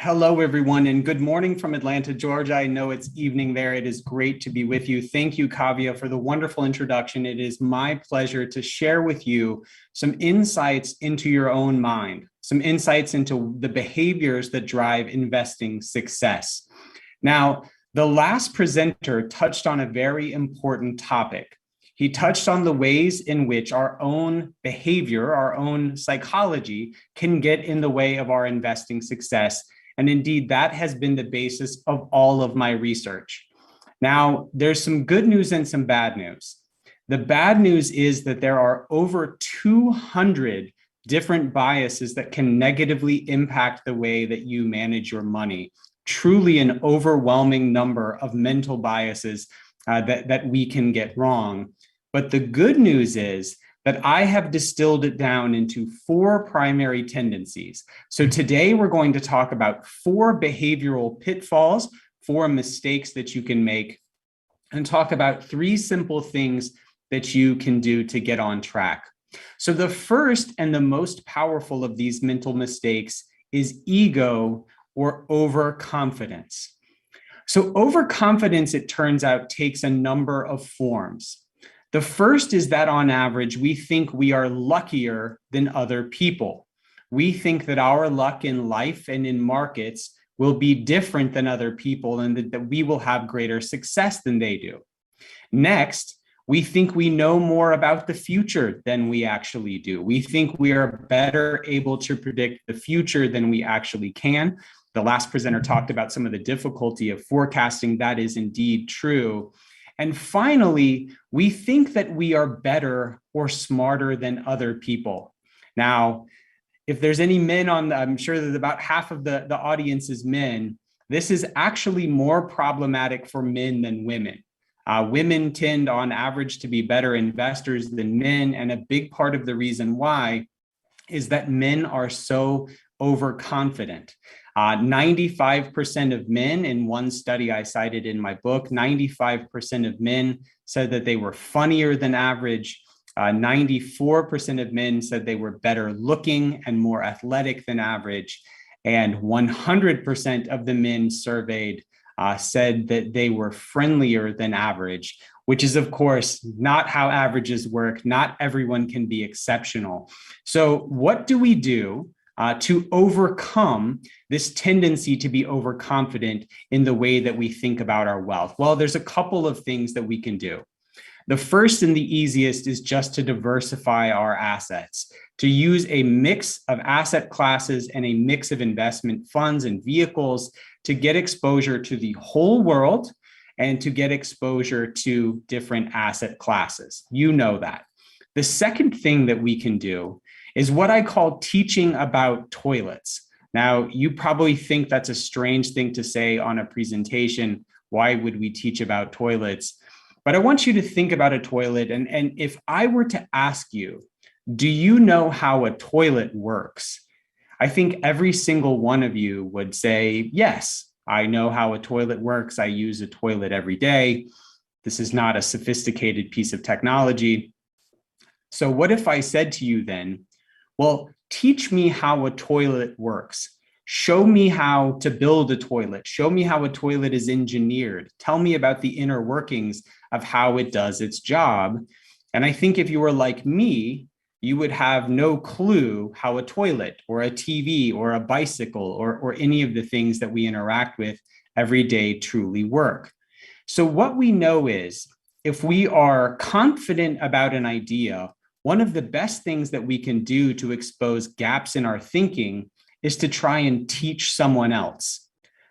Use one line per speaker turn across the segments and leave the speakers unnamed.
Hello, everyone, and good morning from Atlanta, Georgia. I know it's evening there. It is great to be with you. Thank you, Kavya, for the wonderful introduction. It is my pleasure to share with you some insights into your own mind, some insights into the behaviors that drive investing success. Now, the last presenter touched on a very important topic. He touched on the ways in which our own behavior, our own psychology can get in the way of our investing success. And indeed, that has been the basis of all of my research. Now, there's some good news and some bad news. The bad news is that there are over 200 different biases that can negatively impact the way that you manage your money. Truly an overwhelming number of mental biases that we can get wrong. But the good news is that I have distilled it down into 4 primary tendencies. So today we're going to talk about 4 behavioral pitfalls, 4 mistakes that you can make, and talk about 3 simple things that you can do to get on track. So the first and the most powerful of these mental mistakes is ego or overconfidence. So overconfidence, it turns out, takes a number of forms. The first is that on average, we think we are luckier than other people. We think that our luck in life and in markets will be different than other people and that we will have greater success than they do. Next, we think we know more about the future than we actually do. We think we are better able to predict the future than we actually can. The last presenter talked about some of the difficulty of forecasting. That is indeed true. And finally, we think that we are better or smarter than other people. Now, if there's any men I'm sure that about half of the audience is men. This is actually more problematic for men than women. Women tend on average to be better investors than men. And a big part of the reason why is that men are so overconfident. 95% of men, in one study I cited in my book, 95% of men said that they were funnier than average. 94% of men said they were better looking and more athletic than average. And 100% of the men surveyed said that they were friendlier than average, which is, of course, not how averages work. Not everyone can be exceptional. So what do we do to overcome this tendency to be overconfident in the way that we think about our wealth? Well, there's a couple of things that we can do. The first and the easiest is just to diversify our assets, to use a mix of asset classes and a mix of investment funds and vehicles to get exposure to the whole world and to get exposure to different asset classes. You know that. The second thing that we can do is what I call teaching about toilets. Now, you probably think that's a strange thing to say on a presentation. Why would we teach about toilets? But I want you to think about a toilet. And if I were to ask you, do you know how a toilet works? I think every single one of you would say, yes, I know how a toilet works. I use a toilet every day. This is not a sophisticated piece of technology. So what if I said to you then, well, teach me how a toilet works. Show me how to build a toilet. Show me how a toilet is engineered. Tell me about the inner workings of how it does its job. And I think if you were like me, you would have no clue how a toilet or a TV or a bicycle or any of the things that we interact with every day truly work. So what we know is if we are confident about an idea, one of the best things that we can do to expose gaps in our thinking is to try and teach someone else.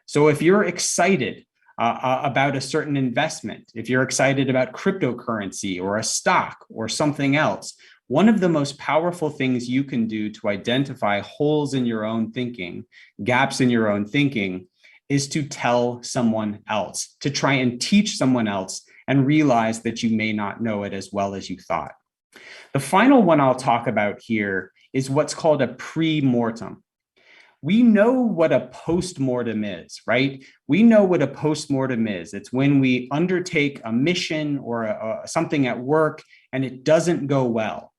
So if you're excited about a certain investment, if you're excited about cryptocurrency or a stock or something else, one of the most powerful things you can do to identify holes in your own thinking, gaps in your own thinking, is to tell someone else, to try and teach someone else and realize that you may not know it as well as you thought. The final one I'll talk about here is what's called a pre-mortem. We know what a post-mortem is, right? We know what a post-mortem is. It's when we undertake a mission or something at work and it doesn't go well.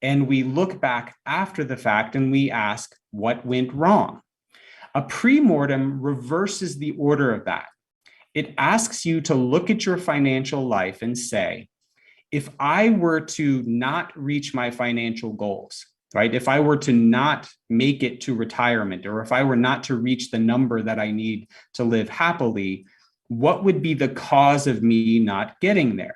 And we look back after the fact and we ask, what went wrong? A pre-mortem reverses the order of that. It asks you to look at your financial life and say, if I were to not reach my financial goals, right? If I were to not make it to retirement, or if I were not to reach the number that I need to live happily, what would be the cause of me not getting there?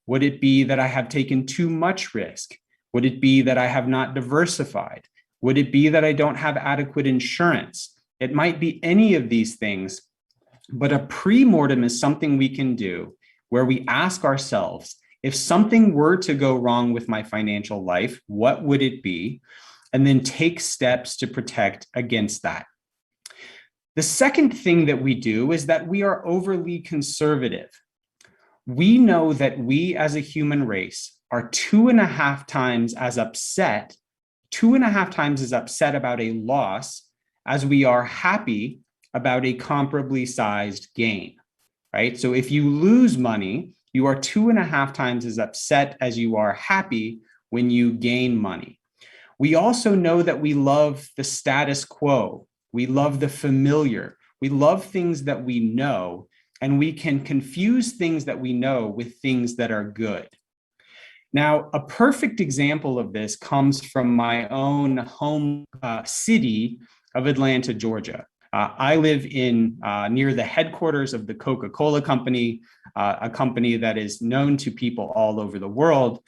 Would it be that I have taken too much risk? Would it be that I have not diversified? Would it be that I don't have adequate insurance? It might be any of these things, but a pre-mortem is something we can do where we ask ourselves, if something were to go wrong with my financial life, what would it be? And then take steps to protect against that. The second thing that we do is that we are overly conservative. We know that we as a human race are 2.5 times as upset about a loss as we are happy about a comparably sized gain, right? So if you lose money, you are 2.5 times as upset as you are happy when you gain money. We also know that we love the status quo. We love the familiar. We love things that we know, and we can confuse things that we know with things that are good. Now, a perfect example of this comes from my own home city of Atlanta, Georgia. I live in near the headquarters of the CocaCola company, a company that is known to people all over the world,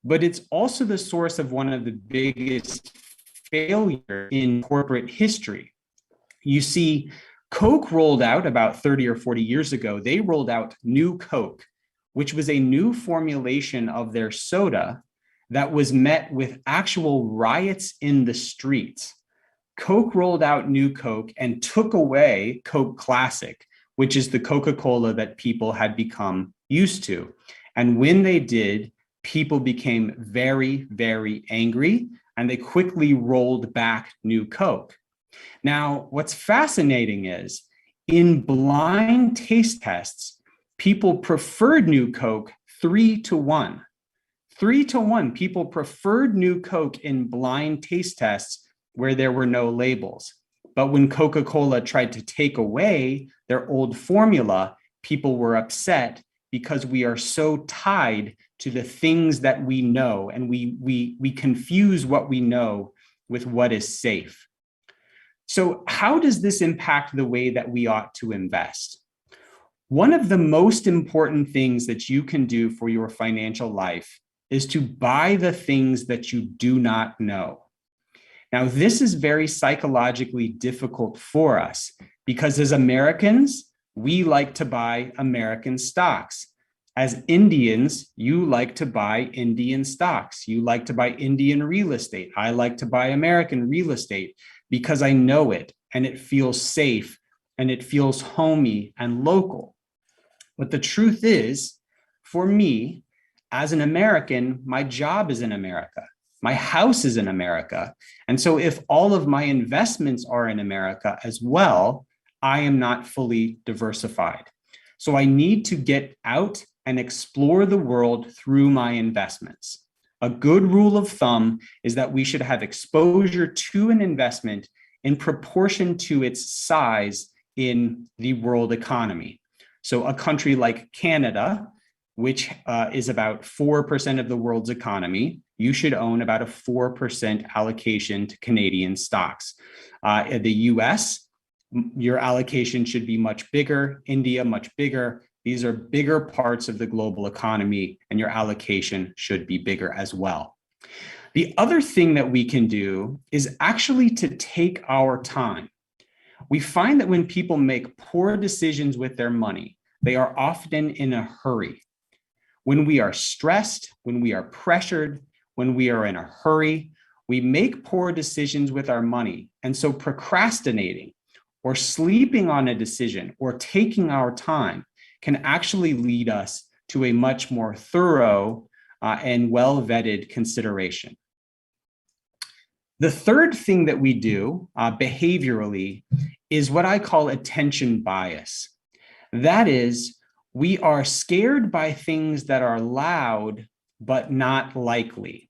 but it's also the source of one of the biggest failures in corporate history. You see, Coke rolled out about 30 or 40 years ago, they rolled out New Coke, which was a new formulation of their soda that was met with actual riots in the streets. Coke rolled out New Coke and took away Coke Classic, which is the Coca-Cola that people had become used to. And when they did, people became very, very angry, and they quickly rolled back New Coke. Now, what's fascinating is in blind taste tests, people preferred New Coke 3-1. 3-1, people preferred New Coke in blind taste tests where there were no labels. But when Coca-Cola tried to take away their old formula, people were upset because we are so tied to the things that we know, and we confuse what we know with what is safe. So how does this impact the way that we ought to invest? One of the most important things that you can do for your financial life is to buy the things that you do not know. Now, this is very psychologically difficult for us because as Americans, we like to buy American stocks. As Indians, you like to buy Indian stocks. You like to buy Indian real estate. I like to buy American real estate because I know it and it feels safe and it feels homey and local. But the truth is, for me, as an American, my job is in America. My house is in America. And so if all of my investments are in America as well, I am not fully diversified. So I need to get out and explore the world through my investments. A good rule of thumb is that we should have exposure to an investment in proportion to its size in the world economy. So a country like Canada, which is about 4% of the world's economy, you should own about a 4% allocation to Canadian stocks. In the US, your allocation should be much bigger, India much bigger. These are bigger parts of the global economy, and your allocation should be bigger as well. The other thing that we can do is actually to take our time. We find that when people make poor decisions with their money, they are often in a hurry. When we are stressed, when we are pressured, when we are in a hurry, we make poor decisions with our money. And so procrastinating or sleeping on a decision or taking our time can actually lead us to a much more thorough and well-vetted consideration. The third thing that we do behaviorally is what I call attention bias. That is, we are scared by things that are loud but not likely.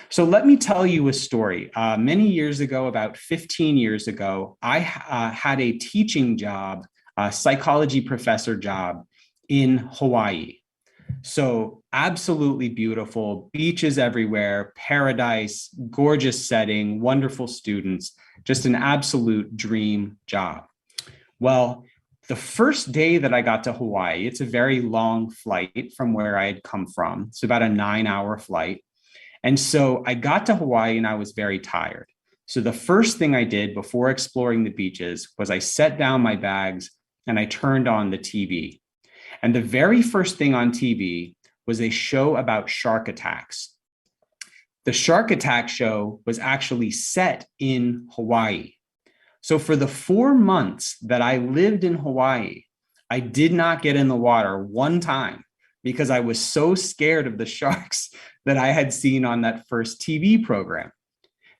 So let me tell you a story. Many years ago, about 15 years ago, I had a teaching job, a psychology professor job in Hawaii. So absolutely beautiful, beaches everywhere, paradise, gorgeous setting, wonderful students, just an absolute dream job. Well, the first day that I got to Hawaii, it's a very long flight from where I had come from. It's about a 9-hour flight. And so I got to Hawaii and I was very tired. So the first thing I did before exploring the beaches was I set down my bags and I turned on the TV. And the very first thing on TV was a show about shark attacks. The shark attack show was actually set in Hawaii. So for the 4 months that I lived in Hawaii, I did not get in the water one time because I was so scared of the sharks that I had seen on that first TV program.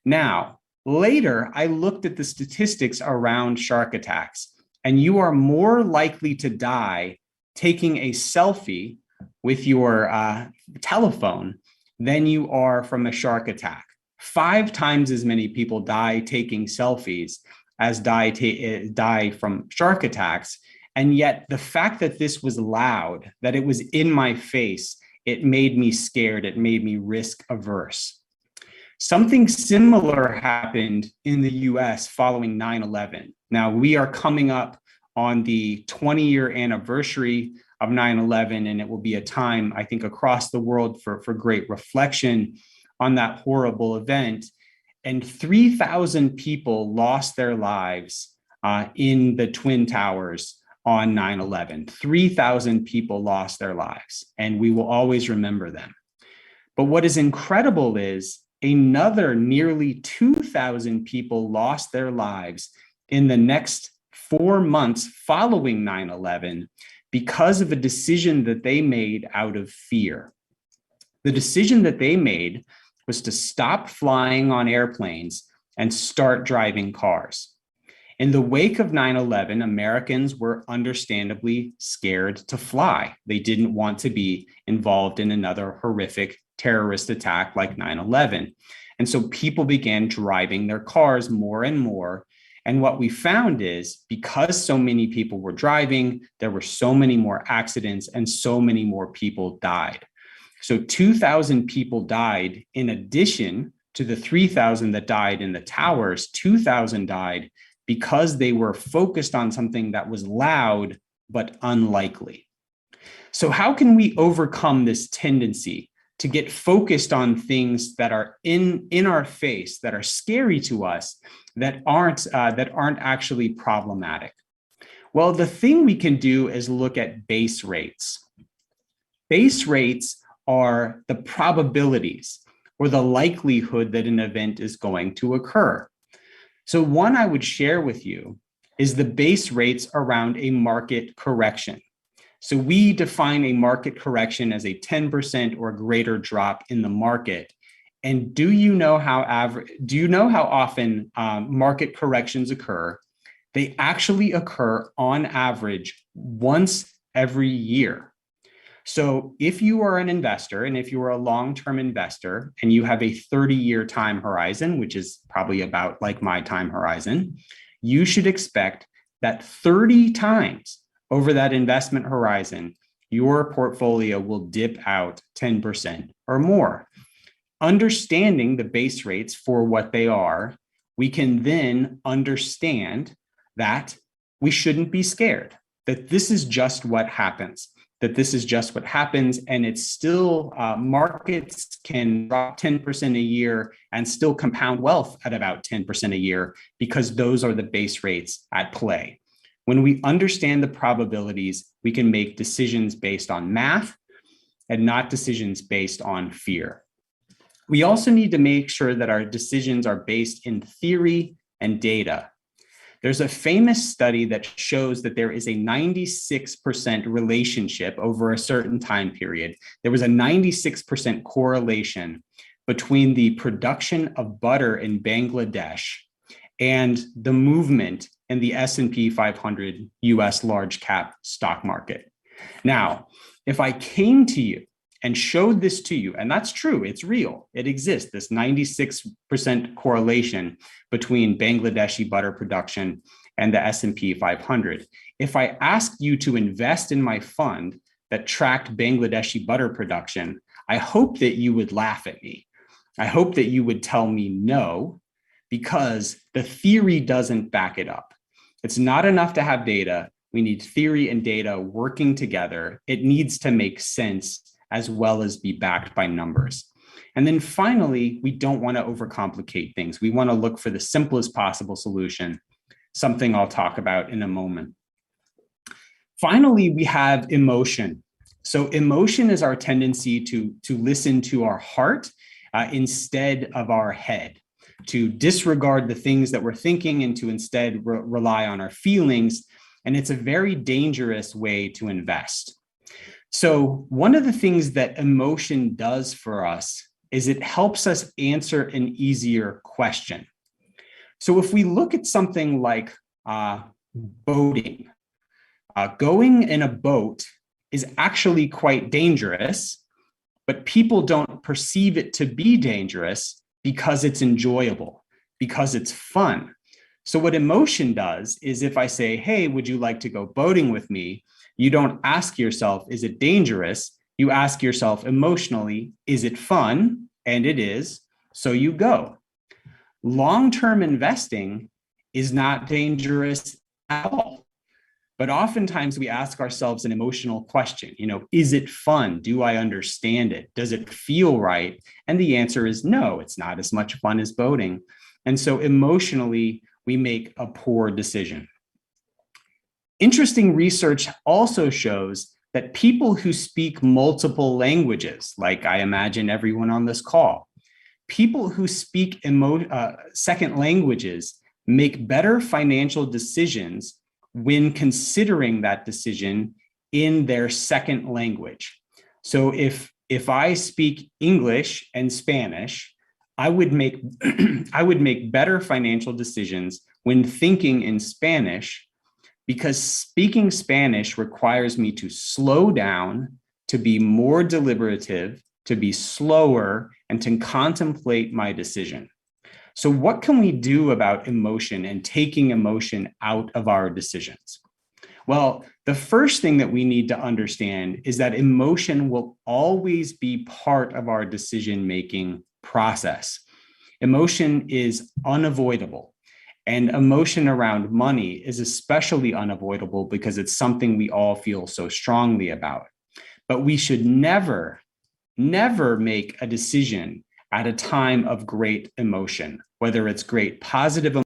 Now, later, I looked at the statistics around shark attacks, and you are more likely to die taking a selfie with your telephone than you are from a shark attack. 5 times as many people die taking selfies as die from shark attacks. And yet the fact that this was loud, that it was in my face, it made me scared. It made me risk averse. Something similar happened in the US following 9/11. Now we are coming up on the 20-year anniversary of 9/11, and it will be a time, I think, across the world for great reflection on that horrible event. And 3,000 people lost their lives in the Twin Towers on 9/11. 3,000 people lost their lives, and we will always remember them. But what is incredible is another nearly 2,000 people lost their lives in the next 4 months following 9/11 because of a decision that they made out of fear. The decision that they made was to stop flying on airplanes and start driving cars. In the wake of 9/11, Americans were understandably scared to fly. They didn't want to be involved in another horrific terrorist attack like 9/11. And so people began driving their cars more and more. And what we found is because so many people were driving, there were so many more accidents and so many more people died. So 2,000 people died in addition to the 3,000 that died in the towers. 2,000 died because they were focused on something that was loud but unlikely. So how can we overcome this tendency to get focused on things that are in our face, that are scary to us, that aren't actually problematic? Well, the thing we can do is look at base rates. Base rates are the probabilities or the likelihood that an event is going to occur. So one I would share with you is the base rates around a market correction. So we define a market correction as a 10% or greater drop in the market. And do you know how often market corrections occur? They actually occur on average once every year. So if you are an investor and if you are a long-term investor and you have a 30-year time horizon, which is probably about like my time horizon, you should expect that 30 times over that investment horizon, your portfolio will dip out 10% or more. Understanding the base rates for what they are, we can then understand that we shouldn't be scared, that this is just what happens. And it's still, markets can drop 10% a year and still compound wealth at about 10% a year because those are the base rates at play. When we understand the probabilities, we can make decisions based on math and not decisions based on fear. We also need to make sure that our decisions are based in theory and data. There's a famous study that shows that there is a 96% relationship over a certain time period. There was a 96% correlation between the production of butter in Bangladesh and the movement in the S&P 500 US large cap stock market. Now, if I came to you and showed this to you, and that's true, it's real, it exists, this 96% correlation between Bangladeshi butter production and the S&P 500. If I asked you to invest in my fund that tracked Bangladeshi butter production, I hope that you would laugh at me. I hope that you would tell me no, because the theory doesn't back it up. It's not enough to have data. We need theory and data working together. It needs to make sense as well as be backed by numbers. And then finally, we don't want to overcomplicate things. We want to look for the simplest possible solution, something I'll talk about in a moment. Finally, we have emotion. So emotion is our tendency to listen to our heart instead of our head, to disregard the things that we're thinking and to instead rely on our feelings. And it's a very dangerous way to invest. So one of the things that emotion does for us is it helps us answer an easier question. So if we look at something like boating, going in a boat is actually quite dangerous, but people don't perceive it to be dangerous because it's enjoyable, because it's fun. So what emotion does is if I say, hey, would you like to go boating with me? You don't ask yourself, is it dangerous? You ask yourself emotionally, is it fun? And it is, so you go. Long-term investing is not dangerous at all. But oftentimes we ask ourselves an emotional question, is it fun? Do I understand it? Does it feel right? And the answer is no, it's not as much fun as boating. And so emotionally, we make a poor decision. Interesting research also shows that people who speak multiple languages, like I imagine everyone on this call, people who speak second languages make better financial decisions when considering that decision in their second language. So if I speak English and Spanish, I would make better financial decisions when thinking in Spanish, because speaking Spanish requires me to slow down, to be more deliberative, to be slower, and to contemplate my decision. So what can we do about emotion and taking emotion out of our decisions? Well, the first thing that we need to understand is that emotion will always be part of our decision-making process. Emotion is unavoidable. And emotion around money is especially unavoidable because it's something we all feel so strongly about. But we should never make a decision at a time of great emotion, whether it's great positive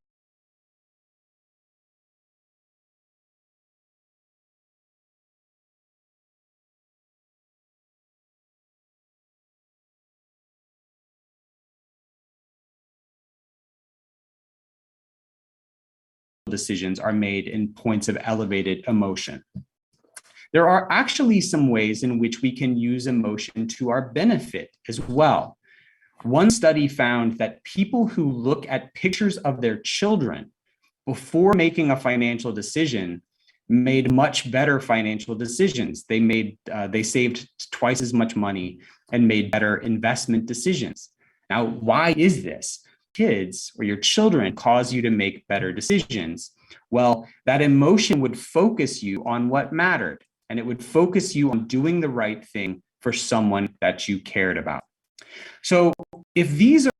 decisions are made in points of elevated emotion. There are actually some ways in which we can use emotion to our benefit as well. One study found that people who look at pictures of their children before making a financial decision made much better financial decisions. They saved twice as much money and made better investment decisions. Now, why is this? Kids or your children cause you to make better decisions. Well, that emotion would focus you on what mattered, and it would focus you on doing the right thing for someone that you cared about. So if these are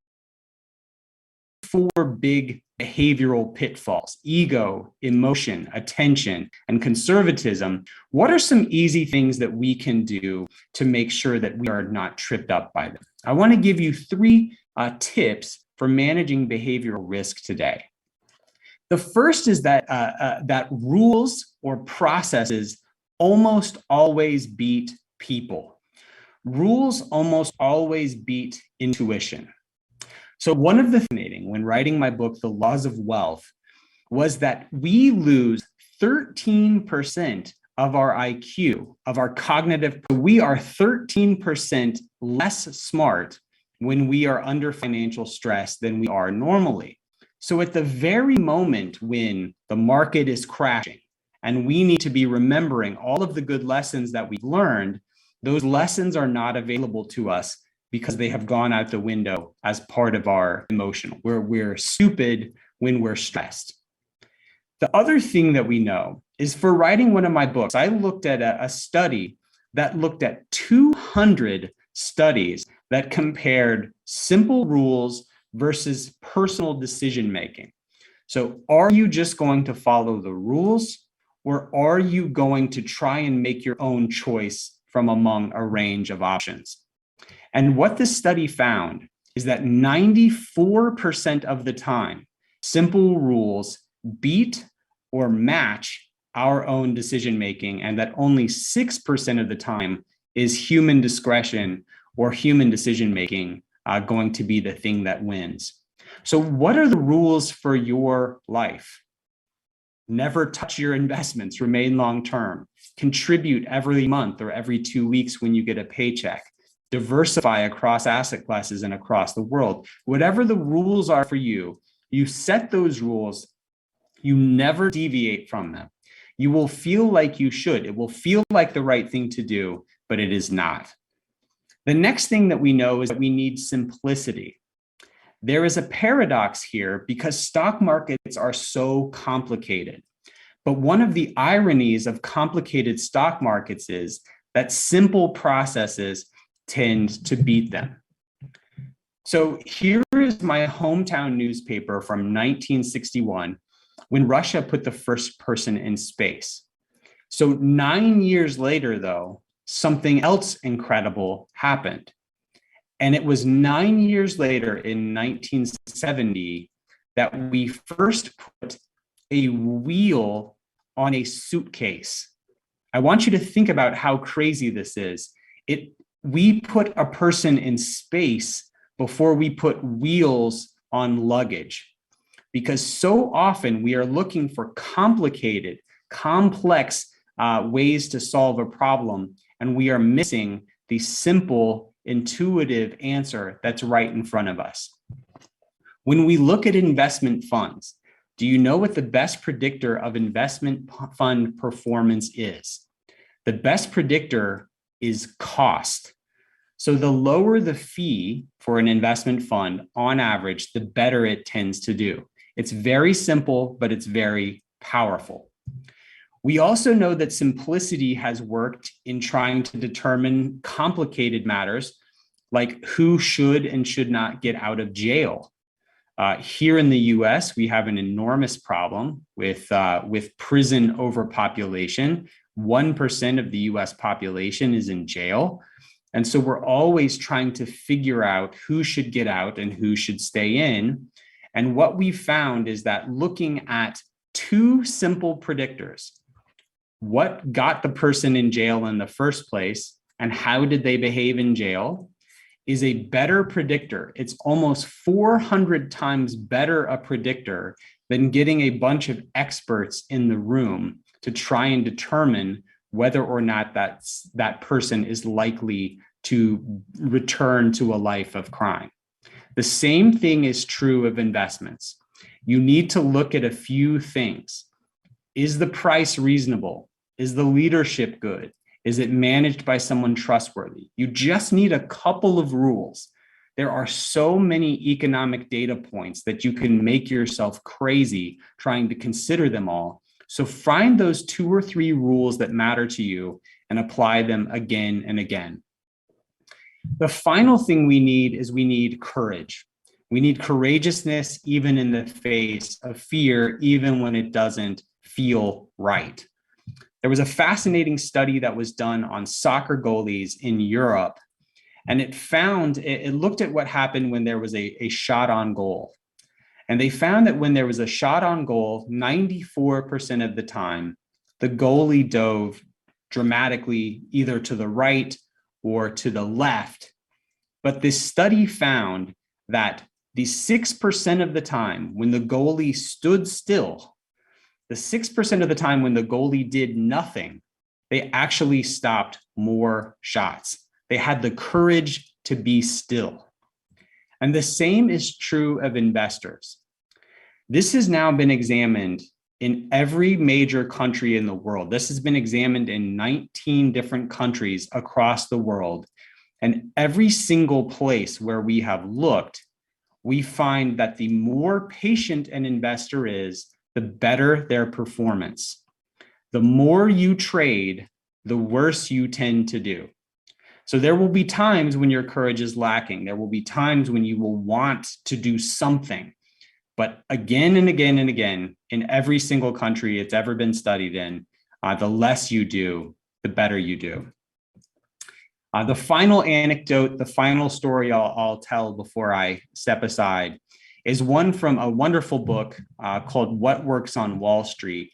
four big behavioral pitfalls: ego, emotion, attention, and conservatism, what are some easy things that we can do to make sure that we are not tripped up by them? I want to give you three tips for managing behavioral risk today. The first is that rules or processes almost always beat people. Rules almost always beat intuition. So one of the things when writing my book, The Laws of Wealth, was that we lose 13% of our IQ, of our cognitive. We are 13% less smart when we are under financial stress than we are normally. So at the very moment when the market is crashing and we need to be remembering all of the good lessons that we've learned, those lessons are not available to us because they have gone out the window as part of our emotional. We're stupid when we're stressed. The other thing that we know is for writing one of my books, I looked at a study that looked at 200 studies that compared simple rules versus personal decision making. So are you just going to follow the rules, or are you going to try and make your own choice from among a range of options? And what this study found is that 94% of the time, simple rules beat or match our own decision making, and that only 6% of the time is human discretion or human decision making going to be the thing that wins. So what are the rules for your life? Never touch your investments, remain long-term, contribute every month or every 2 weeks when you get a paycheck, diversify across asset classes and across the world. Whatever the rules are for you, you set those rules, you never deviate from them. You will feel like you should. It will feel like the right thing to do, but it is not. The next thing that we know is that we need simplicity. There is a paradox here because stock markets are so complicated. But one of the ironies of complicated stock markets is that simple processes tend to beat them. So here is my hometown newspaper from 1961 when Russia put the first person in space. So 9 years later, though, something else incredible happened. And it was 9 years later in 1970 that we first put a wheel on a suitcase. I want you to think about how crazy this is. We put a person in space before we put wheels on luggage, because so often we are looking for complicated, complex ways to solve a problem, and we are missing the simple, intuitive answer that's right in front of us. When we look at investment funds, do you know what the best predictor of investment fund performance is? The best predictor is cost. So the lower the fee for an investment fund on average, the better it tends to do. It's very simple, but it's very powerful. We also know that simplicity has worked in trying to determine complicated matters like who should and should not get out of jail. Here in the US, we have an enormous problem with prison overpopulation. 1% of the US population is in jail. And so we're always trying to figure out who should get out and who should stay in. And what we found is that looking at two simple predictors, what got the person in jail in the first place and how did they behave in jail, is a better predictor. It's almost 400 times better a predictor than getting a bunch of experts in the room to try and determine whether or not that person is likely to return to a life of crime. The same thing is true of investments. You need to look at a few things. Is the price reasonable? Is the leadership good? Is it managed by someone trustworthy? You just need a couple of rules. There are so many economic data points that you can make yourself crazy trying to consider them all. So find those 2 or 3 rules that matter to you and apply them again and again. The final thing we need courage. We need courageousness even in the face of fear, even when it doesn't feel right. There was a fascinating study that was done on soccer goalies in Europe, and it looked at what happened when there was a shot on goal. And they found that when there was a shot on goal, 94% of the time, the goalie dove dramatically either to the right or to the left. But this study found that the 6% of the time when the goalie stood still, the 6% of the time when the goalie did nothing, they actually stopped more shots. They had the courage to be still. And the same is true of investors. This has now been examined in every major country in the world. This has been examined in 19 different countries across the world. And every single place where we have looked, we find that the more patient an investor is, the better their performance. The more you trade, the worse you tend to do. So there will be times when your courage is lacking. There will be times when you will want to do something. But again and again and again, in every single country it's ever been studied in, the less you do, the better you do. The final anecdote, the final story I'll tell before I step aside is one from a wonderful book called What Works on Wall Street.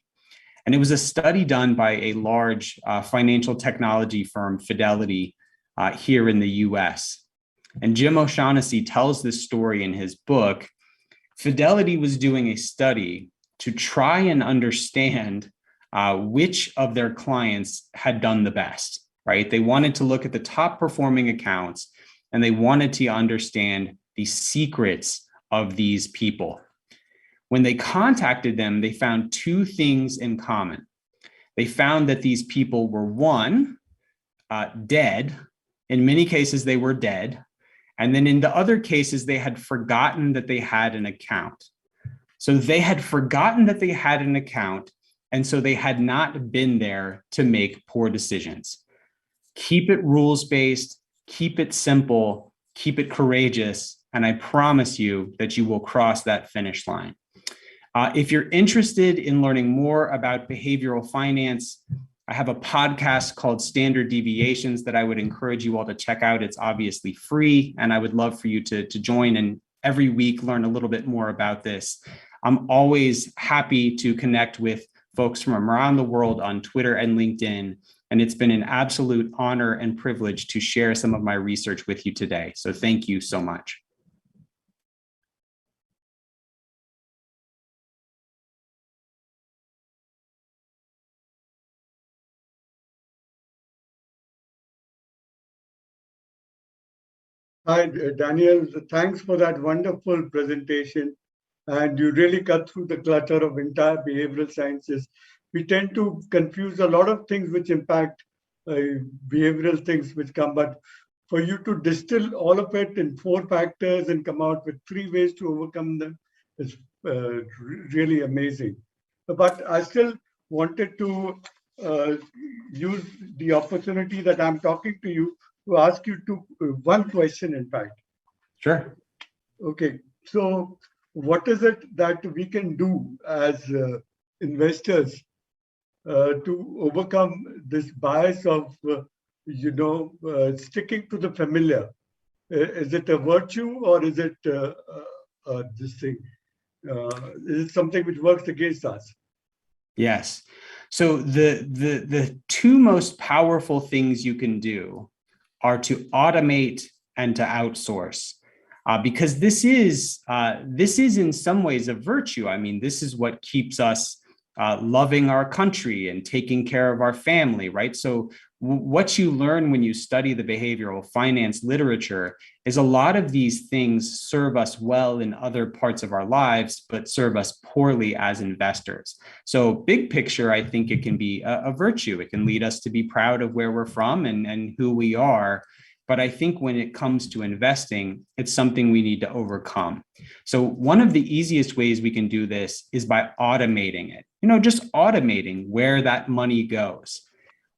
And it was a study done by a large financial technology firm, Fidelity, here in the US. And Jim O'Shaughnessy tells this story in his book. Fidelity was doing a study to try and understand which of their clients had done the best, right? They wanted to look at the top performing accounts and they wanted to understand the secrets of these people. When they contacted them, they found two things in common. They found that these people were, one, dead. In many cases, they were dead. And then in the other cases, they had forgotten that they had an account. So they had forgotten that they had an account, and so they had not been there to make poor decisions. Keep it rules-based, keep it simple, keep it courageous, and I promise you that you will cross that finish line. If you're interested in learning more about behavioral finance, I have a podcast called Standard Deviations that I would encourage you all to check out. It's obviously free, and I would love for you to join and every week learn a little bit more about this. I'm always happy to connect with folks from around the world on Twitter and LinkedIn, and it's been an absolute honor and privilege to share some of my research with you today. So thank you so much.
Hi, Daniel. Thanks for that wonderful presentation. And you really cut through the clutter of entire behavioral sciences. We tend to confuse a lot of things which impact behavioral things which come, but for you to distill all of it in 4 factors and come out with 3 ways to overcome them is really amazing. But I still wanted to use the opportunity that I'm talking to you to ask you one question, in fact.
Sure.
Okay, so what is it that we can do as investors to overcome this bias of, sticking to the familiar? Is it a virtue or is it this thing? Is it something which works against us?
Yes. So the 2 most powerful things you can do are to automate and to outsource, because this is in some ways a virtue. I mean, this is what keeps us loving our country and taking care of our family, right? So what you learn when you study the behavioral finance literature is a lot of these things serve us well in other parts of our lives, but serve us poorly as investors. So big picture, I think it can be a virtue. It can lead us to be proud of where we're from and who we are. But I think when it comes to investing, it's something we need to overcome. So one of the easiest ways we can do this is by automating it, just automating where that money goes.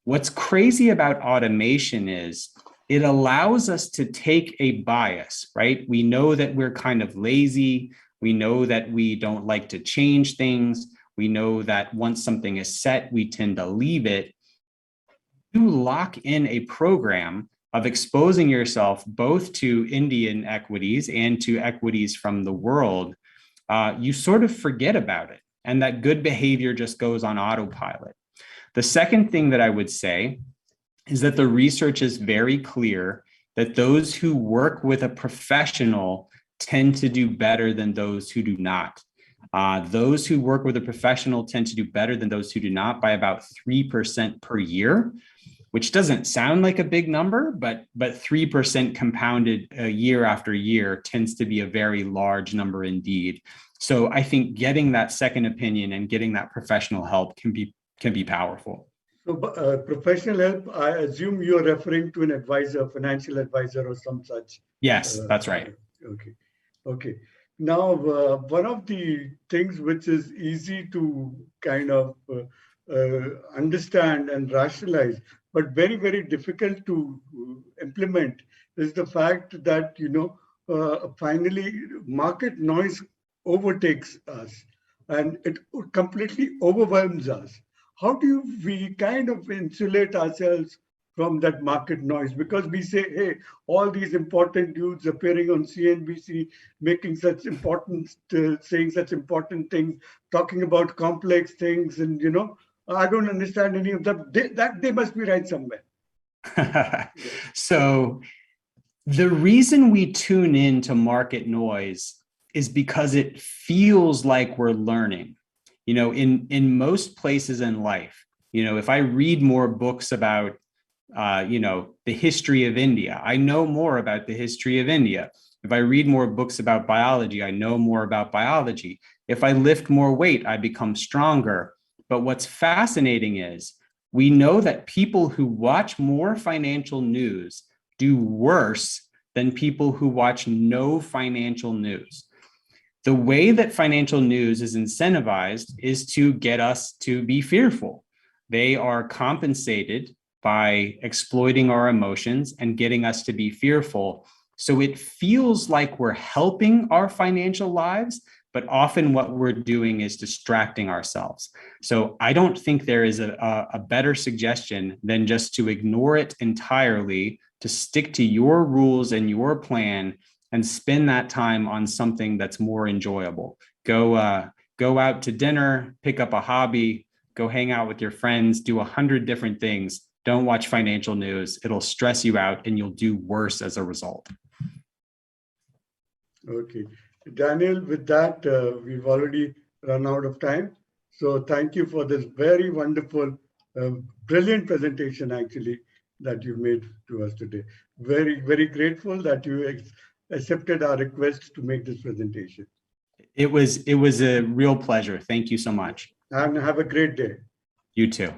What's crazy about automation is it allows us to take a bias, right? We know that we're kind of lazy. We know that we don't like to change things. We know that once something is set, we tend to leave it. You lock in a program of exposing yourself both to Indian equities and to equities from the world, you sort of forget about it. And that good behavior just goes on autopilot. The second thing that I would say is that the research is very clear that those who work with a professional tend to do better than those who do not. Those who work with a professional tend to do better than those who do not by about 3% per year, which doesn't sound like a big number, but 3% compounded year after year tends to be a very large number indeed. So I think getting that second opinion and getting that professional help can be powerful.
So professional help, I assume you're referring to an advisor, financial advisor or some such.
Yes, that's right.
Okay. Okay. Now, one of the things which is easy to kind of understand and rationalize, but very, very difficult to implement is the fact that, finally market noise overtakes us and it completely overwhelms us. How do we kind of insulate ourselves from that market noise? Because we say, hey, all these important dudes appearing on CNBC, making such important, saying such important things, talking about complex things, and I don't understand any of that. They must be right somewhere.
So the reason we tune in to market noise is because it feels like we're learning. In most places in life, if I read more books about the history of India, I know more about the history of India. If I read more books about biology, I know more about biology. If I lift more weight, I become stronger. But what's fascinating is we know that people who watch more financial news do worse than people who watch no financial news. The way that financial news is incentivized is to get us to be fearful. They are compensated by exploiting our emotions and getting us to be fearful. So it feels like we're helping our financial lives, but often what we're doing is distracting ourselves. So I don't think there is a better suggestion than just to ignore it entirely, to stick to your rules and your plan and spend that time on something that's more enjoyable. Go out to dinner, pick up a hobby, go hang out with your friends, do 100 different things. Don't watch financial news. It'll stress you out and you'll do worse as a result.
Okay. Daniel, with that, we've already run out of time. So thank you for this very wonderful, brilliant presentation, actually, that you made to us today. Very, very grateful that you accepted our request to make this presentation.
It was a real pleasure. Thank you so much.
And have a great day.
You too.